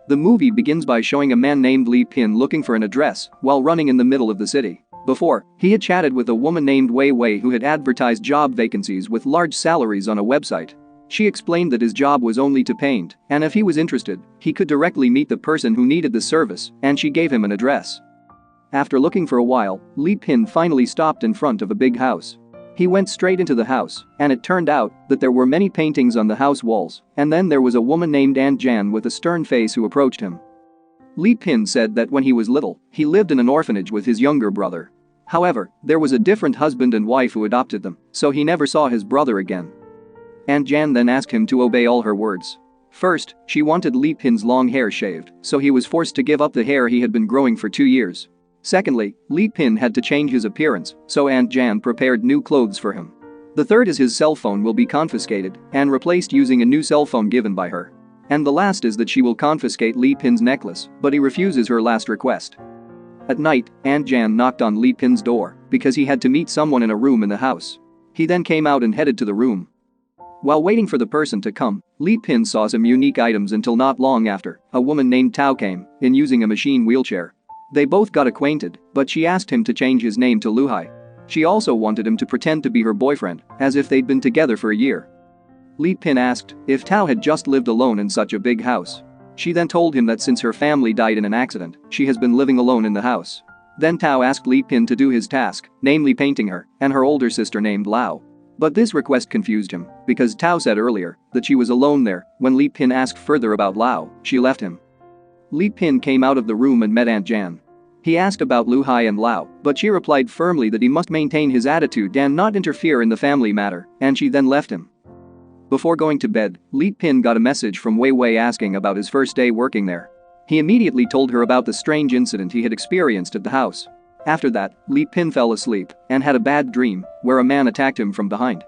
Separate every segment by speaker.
Speaker 1: The movie begins by showing a man named Li Pin looking for an address while running in the middle of the city. Before, he had chatted with a woman named Wei Wei who had advertised job vacancies with large salaries on a website. She explained that his job was only to paint, and if he was interested, he could directly meet the person who needed the service, and she gave him an address. After looking for a while, Li Pin finally stopped in front of a big house. He went straight into the house, and it turned out that there were many paintings on the house walls, and then there was a woman named Aunt Jan with a stern face who approached him. Li Pin said that when he was little, he lived in an orphanage with his younger brother. However, there was a different husband and wife who adopted them, so he never saw his brother again. Aunt Jan then asked him to obey all her words. First, she wanted Li Pin's long hair shaved, so he was forced to give up the hair he had been growing for 2 years. Secondly, Li Pin had to change his appearance, so Aunt Jan prepared new clothes for him. The third is his cell phone will be confiscated and replaced using a new cell phone given by her. And the last is that she will confiscate Li Pin's necklace, but he refuses her last request. At night, Aunt Jan knocked on Li Pin's door because he had to meet someone in a room in the house. He then came out and headed to the room. While waiting for the person to come, Li Pin saw some unique items until not long after, a woman named Tao came in using a machine wheelchair. They both got acquainted, but she asked him to change his name to Luhai. She also wanted him to pretend to be her boyfriend, as if they'd been together for a year. Li Pin asked if Tao had just lived alone in such a big house. She then told him that since her family died in an accident, she has been living alone in the house. Then Tao asked Li Pin to do his task, namely painting her and her older sister named Lao. But this request confused him, because Tao said earlier that she was alone there. When Li Pin asked further about Lao, she left him. Li Pin came out of the room and met Aunt Jan. He asked about Luhai and Lao, but she replied firmly that he must maintain his attitude and not interfere in the family matter, and she then left him. Before going to bed, Li Pin got a message from Wei Wei asking about his first day working there. He immediately told her about the strange incident he had experienced at the house. After that, Li Pin fell asleep and had a bad dream where a man attacked him from behind.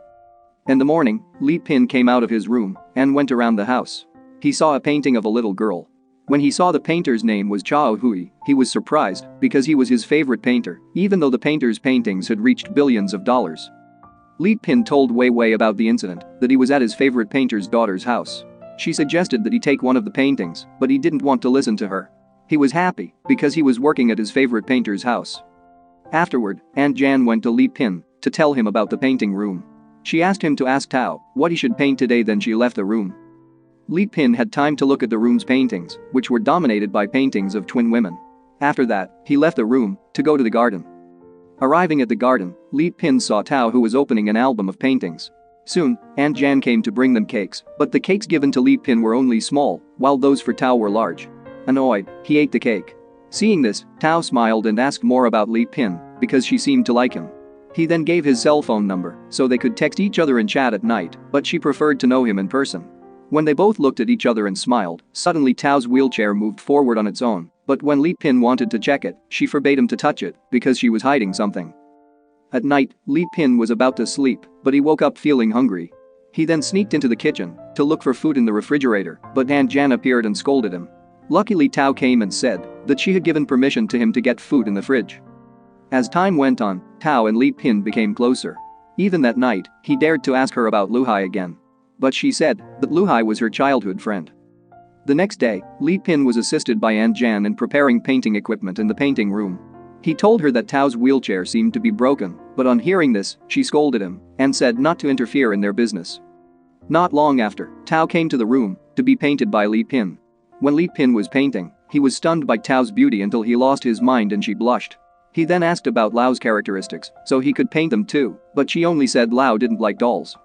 Speaker 1: In the morning, Li Pin came out of his room and went around the house. He saw a painting of a little girl. When he saw the painter's name was Chao Hui, he was surprised because he was his favorite painter, even though the painter's paintings had reached billions of dollars. Li Pin told Wei Wei about the incident, that he was at his favorite painter's daughter's house. She suggested that he take one of the paintings, but he didn't want to listen to her. He was happy because he was working at his favorite painter's house. Afterward, Aunt Jan went to Li Pin to tell him about the painting room. She asked him to ask Tao what he should paint today, then she left the room. Li Pin had time to look at the room's paintings, which were dominated by paintings of twin women. After that, he left the room to go to the garden. Arriving at the garden, Li Pin saw Tao who was opening an album of paintings. Soon, Aunt Jan came to bring them cakes, but the cakes given to Li Pin were only small, while those for Tao were large. Annoyed, he ate the cake. Seeing this, Tao smiled and asked more about Li Pin because she seemed to like him. He then gave his cell phone number so they could text each other and chat at night, but she preferred to know him in person. When they both looked at each other and smiled, suddenly Tao's wheelchair moved forward on its own, but when Li Pin wanted to check it, she forbade him to touch it because she was hiding something. At night, Li Pin was about to sleep, but he woke up feeling hungry. He then sneaked into the kitchen to look for food in the refrigerator, but Aunt Jan appeared and scolded him. Luckily, Tao came and said that she had given permission to him to get food in the fridge. As time went on, Tao and Li Pin became closer. Even that night, he dared to ask her about Luhai again. But she said that Luhai was her childhood friend. The next day, Li Pin was assisted by Aunt Jan in preparing painting equipment in the painting room. He told her that Tao's wheelchair seemed to be broken, but on hearing this, she scolded him and said not to interfere in their business. Not long after, Tao came to the room to be painted by Li Pin. When Li Pin was painting, he was stunned by Tao's beauty until he lost his mind and she blushed. He then asked about Lao's characteristics so he could paint them too, but she only said Lao didn't like dolls.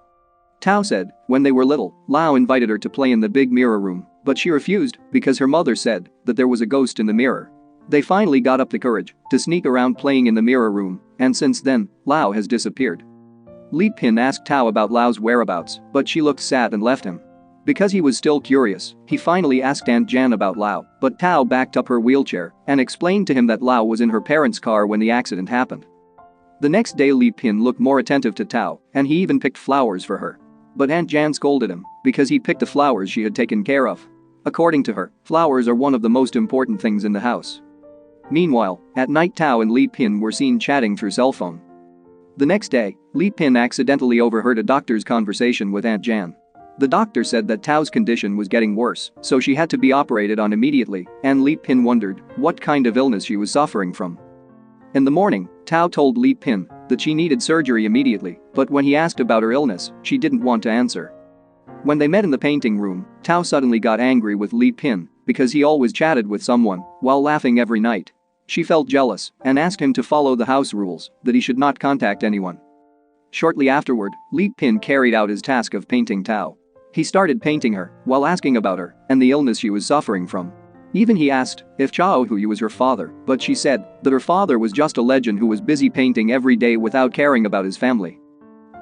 Speaker 1: Tao said when they were little, Lao invited her to play in the big mirror room, but she refused because her mother said that there was a ghost in the mirror. They finally got up the courage to sneak around playing in the mirror room, and since then, Lao has disappeared. Li Pin asked Tao about Lao's whereabouts, but she looked sad and left him. Because he was still curious, he finally asked Aunt Jan about Lao, but Tao backed up her wheelchair and explained to him that Lao was in her parents' car when the accident happened. The next day, Li Pin looked more attentive to Tao, and he even picked flowers for her. But Aunt Jan scolded him because he picked the flowers she had taken care of. According to her, flowers are one of the most important things in the house. Meanwhile, at night, Tao and Li Pin were seen chatting through cell phone. The next day, Li Pin accidentally overheard a doctor's conversation with Aunt Jan. The doctor said that Tao's condition was getting worse, so she had to be operated on immediately, and Li Pin wondered what kind of illness she was suffering from. In the morning, Tao told Li Pin that she needed surgery immediately, but when he asked about her illness, she didn't want to answer. When they met in the painting room, Tao suddenly got angry with Li Pin because he always chatted with someone while laughing every night. She felt jealous and asked him to follow the house rules that he should not contact anyone. Shortly afterward, Li Pin carried out his task of painting Tao. He started painting her while asking about her and the illness she was suffering from. Even he asked if Chao Hui was her father, but she said that her father was just a legend who was busy painting every day without caring about his family.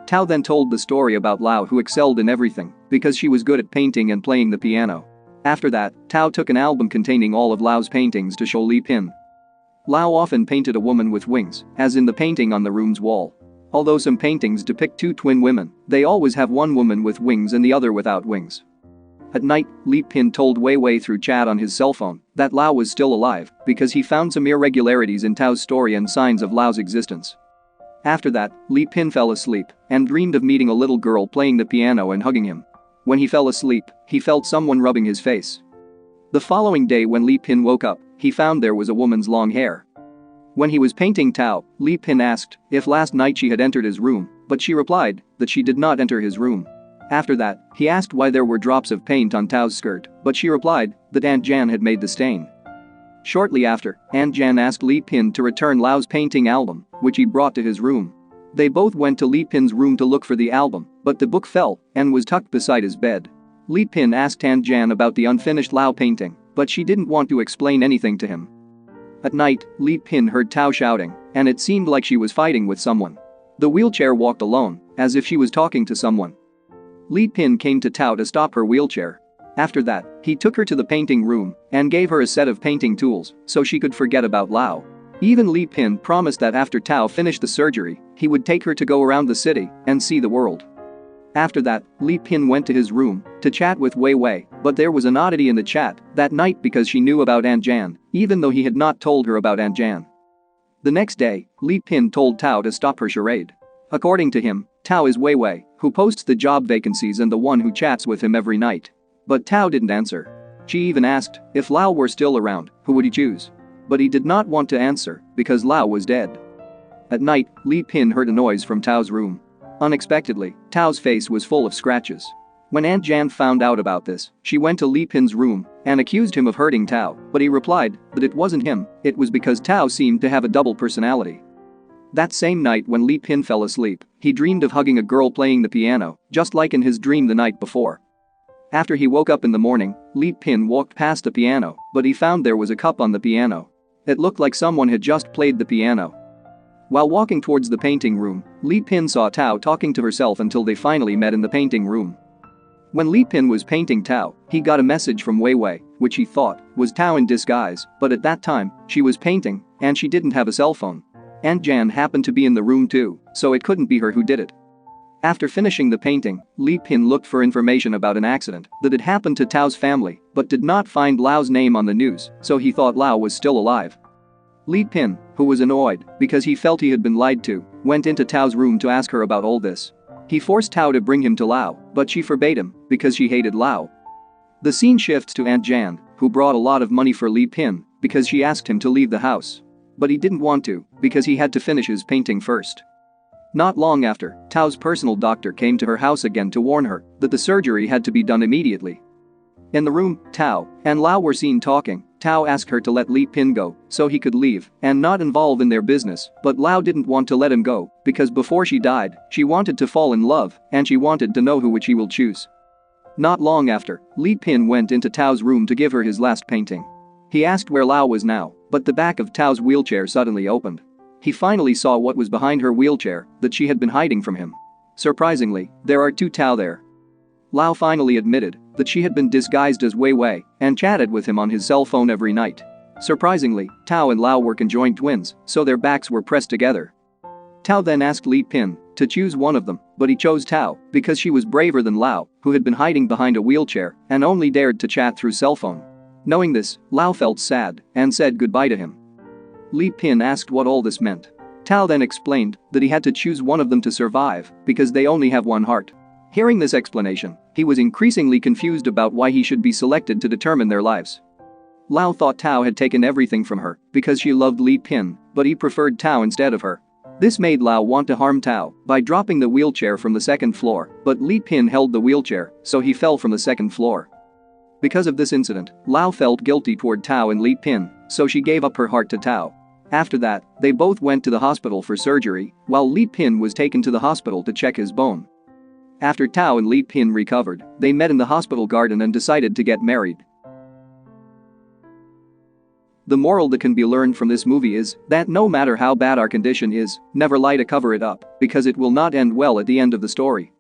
Speaker 1: Tao then told the story about Lao, who excelled in everything because she was good at painting and playing the piano. After that, Tao took an album containing all of Lao's paintings to show Li Pin. Lao often painted a woman with wings, as in the painting on the room's wall. Although some paintings depict two twin women, they always have one woman with wings and the other without wings. At night, Li Pin told Wei Wei through chat on his cell phone that Lao was still alive because he found some irregularities in Tao's story and signs of Lao's existence. After that, Li Pin fell asleep and dreamed of meeting a little girl playing the piano and hugging him. When he fell asleep, he felt someone rubbing his face. The following day when Li Pin woke up, he found there was a woman's long hair. When he was painting Tao, Li Pin asked if last night she had entered his room, but she replied that she did not enter his room. After that, he asked why there were drops of paint on Tao's skirt, but she replied that Aunt Jan had made the stain. Shortly after, Aunt Jan asked Li Pin to return Lao's painting album, which he brought to his room. They both went to Li Pin's room to look for the album, but the book fell and was tucked beside his bed. Li Pin asked Aunt Jan about the unfinished Lao painting, but she didn't want to explain anything to him. At night, Li Pin heard Tao shouting, and it seemed like she was fighting with someone. The wheelchair walked alone, as if she was talking to someone. Li Pin came to Tao to stop her wheelchair. After that, he took her to the painting room and gave her a set of painting tools so she could forget about Lao. Even Li Pin promised that after Tao finished the surgery, he would take her to go around the city and see the world. After that, Li Pin went to his room to chat with Wei Wei, but there was an oddity in the chat that night because she knew about Aunt Jan, even though he had not told her about Aunt Jan. The next day, Li Pin told Tao to stop her charade. According to him, Tao is Wei Wei, who posts the job vacancies and the one who chats with him every night. But Tao didn't answer. She even asked if Lao were still around, who would he choose? But he did not want to answer because Lao was dead. At night, Li Pin heard a noise from Tao's room. Unexpectedly, Tao's face was full of scratches. When Aunt Jan found out about this, she went to Li Pin's room and accused him of hurting Tao, but he replied that it wasn't him, it was because Tao seemed to have a double personality. That same night when Li Pin fell asleep, he dreamed of hugging a girl playing the piano, just like in his dream the night before. After he woke up in the morning, Li Pin walked past the piano, but he found there was a cup on the piano. It looked like someone had just played the piano. While walking towards the painting room, Li Pin saw Tao talking to herself until they finally met in the painting room. When Li Pin was painting Tao, he got a message from Wei Wei, which he thought was Tao in disguise, but at that time, she was painting and she didn't have a cell phone. Aunt Jan happened to be in the room too, so it couldn't be her who did it. After finishing the painting, Li Pin looked for information about an accident that had happened to Tao's family but did not find Lao's name on the news, so he thought Lao was still alive. Li Pin, who was annoyed because he felt he had been lied to, went into Tao's room to ask her about all this. He forced Tao to bring him to Lao, but she forbade him because she hated Lao. The scene shifts to Aunt Jan, who brought a lot of money for Li Pin because she asked him to leave the house. But he didn't want to because he had to finish his painting first. Not long after, Tao's personal doctor came to her house again to warn her that the surgery had to be done immediately. In the room, Tao and Lao were seen talking. Tao asked her to let Li Pin go so he could leave and not involve in their business, but Lao didn't want to let him go because before she died, she wanted to fall in love and she wanted to know who which he will choose. Not long after, Li Pin went into Tao's room to give her his last painting. He asked where Lao was now, but the back of Tao's wheelchair suddenly opened. He finally saw what was behind her wheelchair that she had been hiding from him. Surprisingly, there are two Tao there. Lao finally admitted that she had been disguised as Wei Wei and chatted with him on his cell phone every night. Surprisingly, Tao and Lao were conjoined twins, so their backs were pressed together. Tao then asked Li Pin to choose one of them, but he chose Tao because she was braver than Lao, who had been hiding behind a wheelchair and only dared to chat through cell phone. Knowing this, Lao felt sad and said goodbye to him. Li Pin asked what all this meant. Tao then explained that he had to choose one of them to survive because they only have one heart. Hearing this explanation, he was increasingly confused about why he should be selected to determine their lives. Lao thought Tao had taken everything from her because she loved Li Pin, but he preferred Tao instead of her. This made Lao want to harm Tao by dropping the wheelchair from the second floor, but Li Pin held the wheelchair, so he fell from the second floor. Because of this incident, Lao felt guilty toward Tao and Li Pin, so she gave up her heart to Tao. After that, they both went to the hospital for surgery, while Li Pin was taken to the hospital to check his bone. After Tao and Li Pin recovered, they met in the hospital garden and decided to get married. The moral that can be learned from this movie is that no matter how bad our condition is, never lie to cover it up, because it will not end well at the end of the story.